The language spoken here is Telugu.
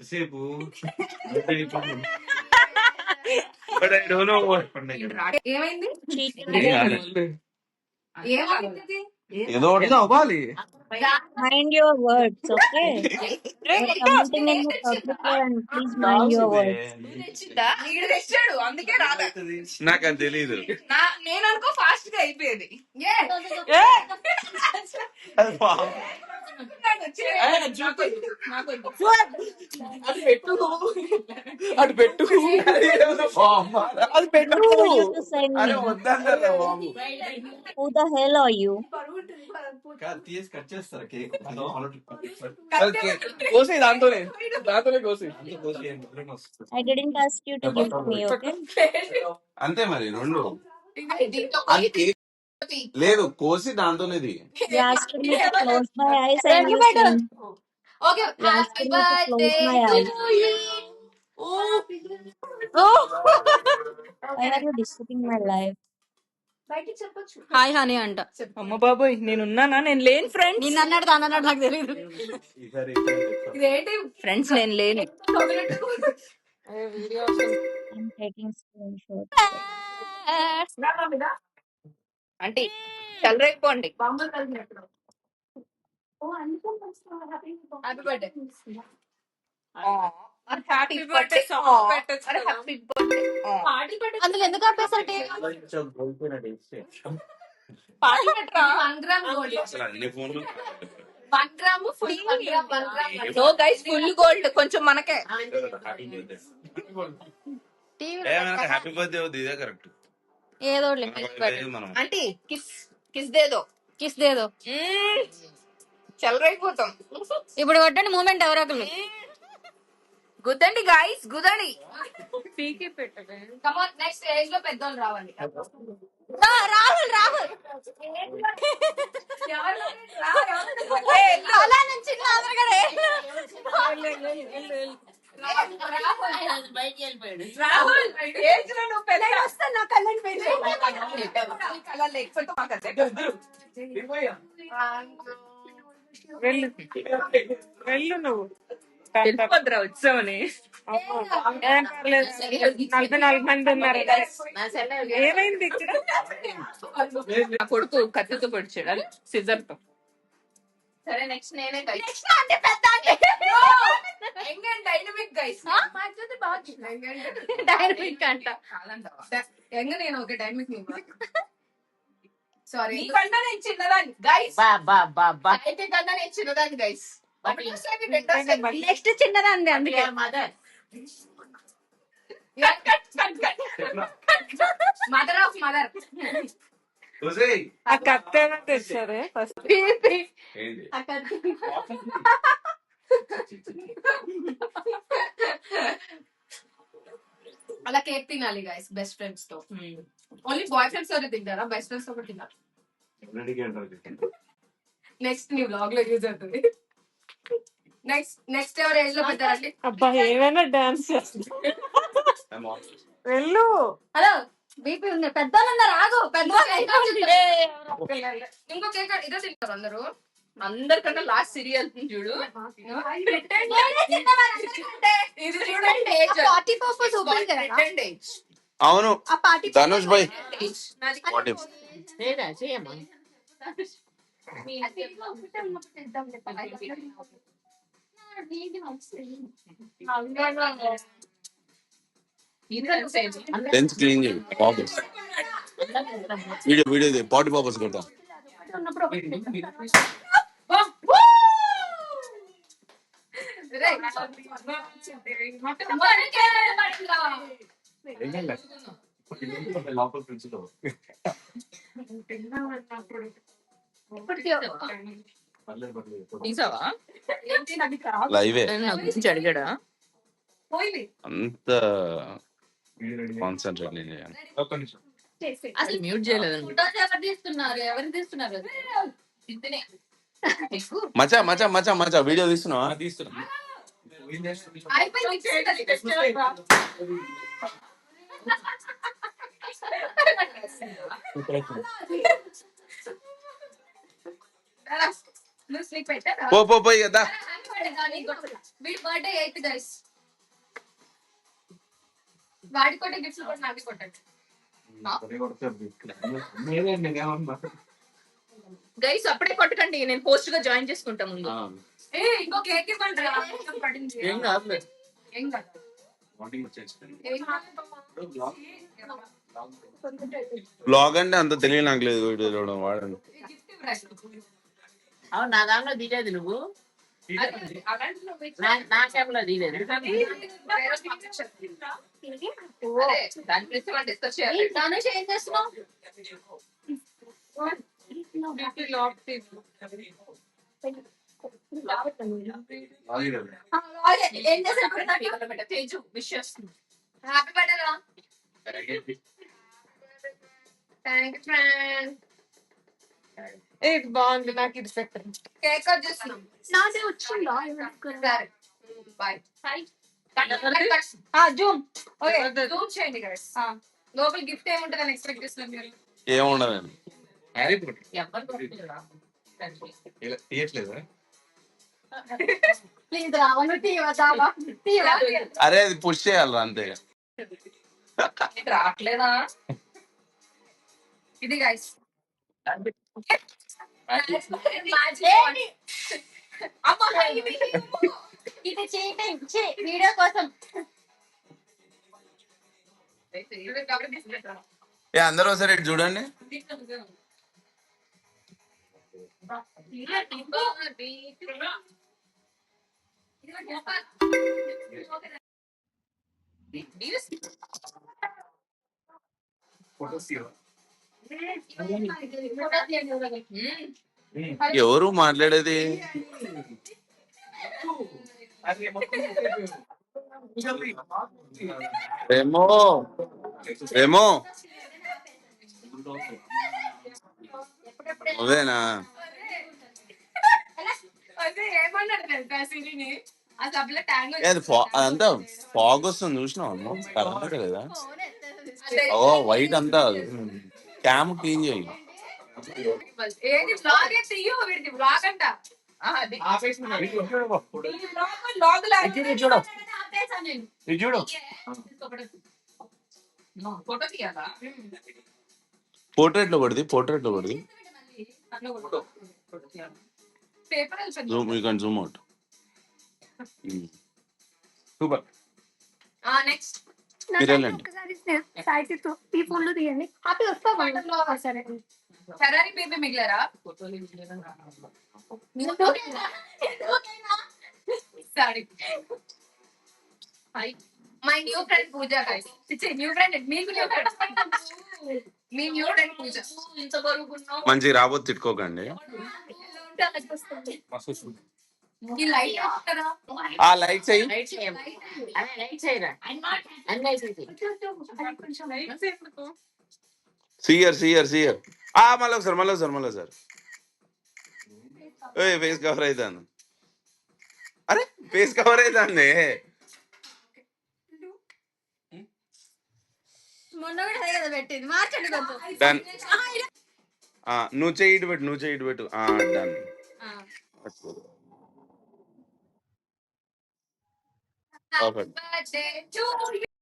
ఎంతసేపు but I don't know what ఏమైంది? ఏమైంది? ఏదో అవ్వాలి. Mind your words, okay? You're commenting in the public way and please mind your words. వీడు తెచ్చాడు అందుకే రాదా. నాకు అది తెలీదు. నేను అనుకో ఫాస్ట్ గా అయిపోయేది. అటు పెట్టు అది పెట్టు. Who are you to send me? వద్దన్నారు బాబు. Who the hell are you? తీసి కట్ చేస్తారా కేక్? కోసి దాంతోనే కోసి. I didn't ask you to give me, okay? అంతే మరి రెండు లేదు కోసి దాంతోనేది. You asked me to close my eyes and you sing. You asked me to close my eyes. Why are you disturbing my life? Hi honey అంట. అమ్మ బాబోయ్ నేనున్నానా? నేను లేని ఫ్రెండ్. నిన్న అన్నాడు దాని అన్నాడు నాకు తెలియదు. ఇదేంటి ఫ్రెండ్స్ నేను లేని. I'm taking screenshots. అంటే చల్లరైపోండి. Happy birthday. Happy birthday. అందులో ఎందుకు ఆపేసారు పార్టీ పెట్టరా? 1 గ్రామ్ గోల్డ్. అసలు అన్ని ఫోన్లు 1 gram full. No guys full gold కొంచెం మనకే. హ్యాపీ బర్త్డే అవుతుంది ఇదే కరెక్ట్. ఏదో మనం అంటే కిస్ దేదో. చల్లరైపోతాం. ఇప్పుడు కొట్టండి మూమెంట్ ఎవరో ఒకరు. గుద్దండి గైస్ గుద్దండి. పీకి పెట్టండి. కమ్ ఆన్ నెక్స్ట్ స్టేజ్ లో పెద్దోళ్ళు రావాలి. రాహుల్ రాహుల్ అలా నుంచి రాహుల్ ఏజ్ లో నువ్వు పెద్ద వస్తా నా కళ్ళని పెళ్లి కళ్ళ లేకపోతే మాకు వెళ్ళు వెళ్ళు నువ్వు వెళ్ళిపోద్దురా వచ్చావని. 44 మంది ఉన్నారు. ఏమైంది ఇక్కడ? నా కొడుకు కత్తితో పొడిచాడు అది సిజర్ తో. సరే నెక్స్ట్ నేనే డైనమిక్ గైస్. డైనమిక్ అంట. ఎంగ నేను ఒక డైనమిక్ సారీ కన్నా నేను చిన్నదాన్ని గైస్. అయితే కన్నా నేను చిన్నదాన్ని గైస్. నెక్స్ట్ చిన్నదండి అందుకే మదర్ ఆఫ్ మదర్. ఆ కత్తి ఏమైనా తెచ్చారే ఫస్ట్. అలా కేక్ తినాలి గైస్ బెస్ట్ ఫ్రెండ్స్ తో. ఓన్లీ బాయ్ ఫ్రెండ్స్ తోనే తింటారా? బెస్ట్ ఫ్రెండ్స్ తో కూడా తిన్నారు. నెక్స్ట్ నీ బ్లాగ్ లో యూజ్ అవుతుంది. నెక్స్ట్ ఎవరు ఏజ్ లో పెట్టారండి? అబ్బా ఏమైనా డాన్స్ చేస్తుంది. వెళ్ళు. హలో బీపీ ఉంది. పెద్దోళ్ళు ఉన్నారు ఆగు. ఇంకో కేక్ ఇదే తింటారు అందరూ. అందరికన్నా లాస్ట్ సీరియల్ చూడు. ఇది చూడండి అవును ధనుష్ భాయ్ లెన్స్ క్లీన్ చేయి. పాపస్ వీడియో పాటి పాపస్ కొడతా. లైవే అడిగాడా అంత కాన్సన్ట్రేట్ చేయాలి. అసలు మ్యూట్ చేయలేదు. మచా మచా మచా మచా వీడియో తీస్తున్నావా? పో పో పోయి కదా. వీడి బర్త్డే 8 గైస్. వాడి కొట్టే గిఫ్ట్స్ కూడా నావి కొట్టండి గైస్. అప్పుడే కొట్టకండి, నేను పోస్ట్ గా జాయిన్ చేసుకుంటా ముందు. ఇంకో కేక్ ఇవ్వండి. ఏం కాదు. బ్లాగ్ అంటే అంత తెలియదు నాకు లేదు వీడియో చూడడం వాడండి. అవును, నా దాంట్లో దిగలేదు నువ్వు, నా క్యాబ్లో దిగలేదు. ధనుష్ ఏం చేస్తున్నావు? ఏం చేశారు? తేజు విష్ చేస్తుంది. హ్యాపీ బర్త్డే రా. Thank you friend. ఇది బాగుంది, నాకు ఇది పెట్టండి. కేక్ కట్ చేస్తున్నాం. నాదే వచ్చిందా? బాయ్. జూమ్. ఓకే, జూమ్ చేయండి గైస్. లోపల గిఫ్ట్ ఏముంటుందని ఎక్స్పెక్ట్ చేస్తున్నాం మీరు? ఏముండదండి. ప్లీజ్ రావను. తీవా అరే అది పుష్ చేయాలి అంతే. రావట్లేదా? ఇది గైస్ ఇది చీటింగ్. వీడియో కోసం అందరూ ఒకసారి ఇటు చూడండి. ఎవరు మాట్లాడేది? ఏమో ఏమో అదేనా? అదంతా ఫాగ్ వస్తుంది చూసినావు? కరెంట్ లేదా? ఓ వైట్ అంతా క్యామ్ క్లీన్ చేయి. ఏది బ్లాగ్ తీయో వీడిది బ్లాగ్ అంట. చూడు ఫోటో తీయాలా? పోర్ట్రేట్ లో పడింది, పోర్ట్రేట్ లో పడింది. Paper zoom, you can zoom out. Super. Next మీరేలండి. ఫెరారీ బేబీ మిగిలారా? Sorry. My new friend Pooja guys. New friend మీకు న్యూ ఫ్రెండ్. మీ న్యూ ఫ్రెండ్ పూజ. ఇంత బరుగున్నావు. మంచిగా రాబోతు తిట్టుకోకండి. ఈ లైట్ కదా. ఆ లైట్స్ అయ్యి లైట్ చేయము, అదే లైట్ చేయరా అన్నీ అయిపోయింది. సియర్ సియర్ సియర్. మళ్ళీ ఒకసారి మళ్ళీ ఒకసారి మళ్ళీ ఒకసారి. ఫేస్ కవర్ అవుతాను. అరే ఫేస్ కవర్ అవుతాంది. మొన్న కూడా అదే కదా పెట్టింది. మార్చండి కొంచెం. డన్. నువ్వు చెయ్యి ఇటు పెట్టు, నువ్వు చెయ్యి ఇటు పెట్టు. Done. Happy birthday to you.